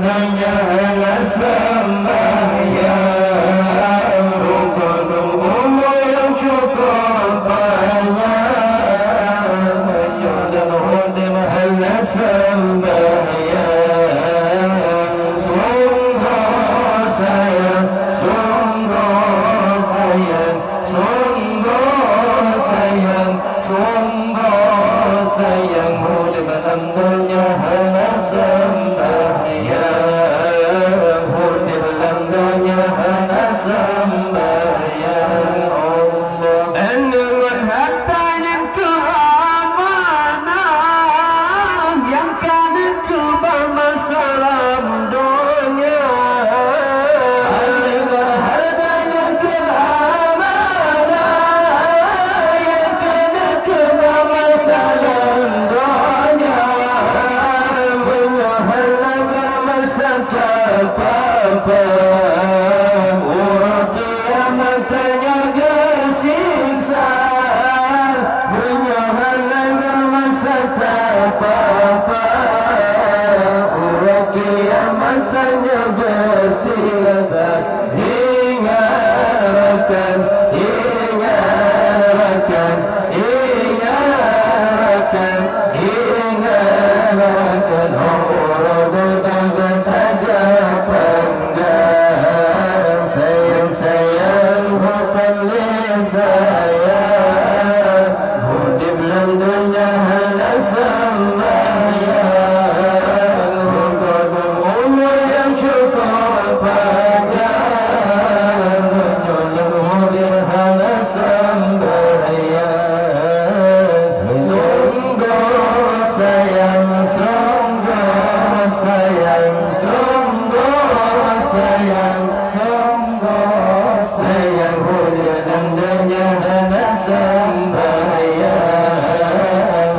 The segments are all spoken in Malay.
Namanya sembahyang rukun umum yang cukup banyak, menjual hudim hanya sembahyang. Sungguh sayang, sungguh sayang, sungguh sayang, sungguh sayang, hudim dalam dunia hanya sembahyang, hudim dalam dunia hanya sembahyang. Allah dengan hartanya keamanan yang kan kubah masalah dunia, dengan hartanya keamanan yang kan kubah masalah dunia, menyahalah masa apa-apa urut kiamatnya gesiksa, menyahalah masa apa-apa urut kiamatnya gesiksa. Ingatkan, ingatkan, ingatkan, ingatkan, urut dengan tajam penggan. Sayang, sayang, bukan sayang, hidup dalam dunia hanya sembahyang, rukun umur yang cukup panjang, menjual hudim hanya sembahyang. Sungguh sayang, sungguh sayang, sungguh sayang, sungguh sayang, hudim dalam dunia hanya sembahyang,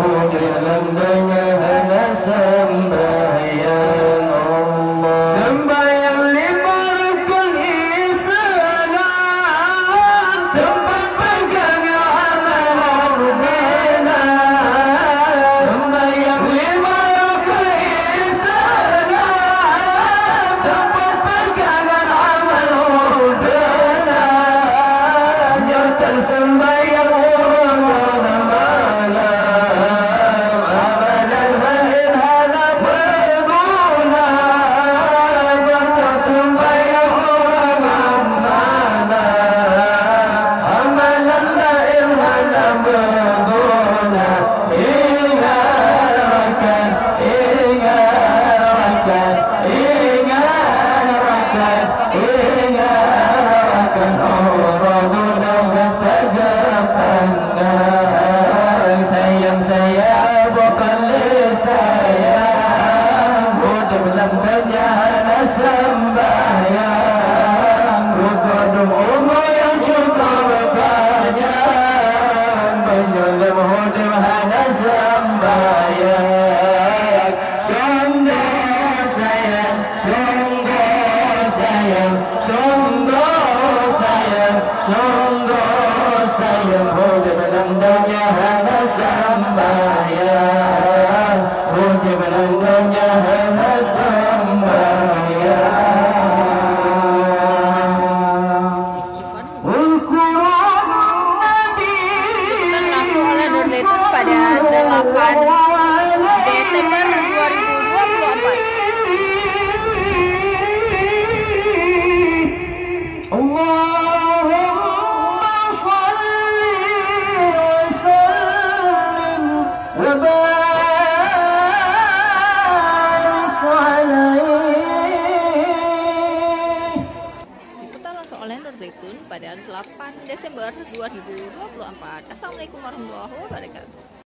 hudim dalam dunia hanya sembahyang. Allah sembahyang lima rukun Islam, tempat pegangnya amal bina. Sembahyang lima rukun Islam, tempat pegangan amal bina. Nyata sembahyang urungan malam, amalan lain hana berguna. Nyata sembahyang urungan malam, amalan lain hana berguna. Ingatkan, ingatkan, ingatkan, ingatkan, urut dengan tajam penggan. Sayang, sayang, bukan sayang, hidup dalam dunia hanya sembahyang, rukun umur yang cukup panjang, menjual hudim hanya sembahyang. Sungguh sayang, sungguh sayang, sungguh sayang, sungguh sayang, hudim dalam dunia hanya sembahyang, hudim dalam dunia hanya sembahyang. Al-Quran Nabi. Diikutan langsung oleh Nur Zaitun pada 8 Desember 2024. Allahumma shalli wa sallim wa barik alaihi. Diikutan langsung oleh Nur Zaitun pada 8 Desember 2024. Assalamualaikum warahmatullahi wabarakatuh.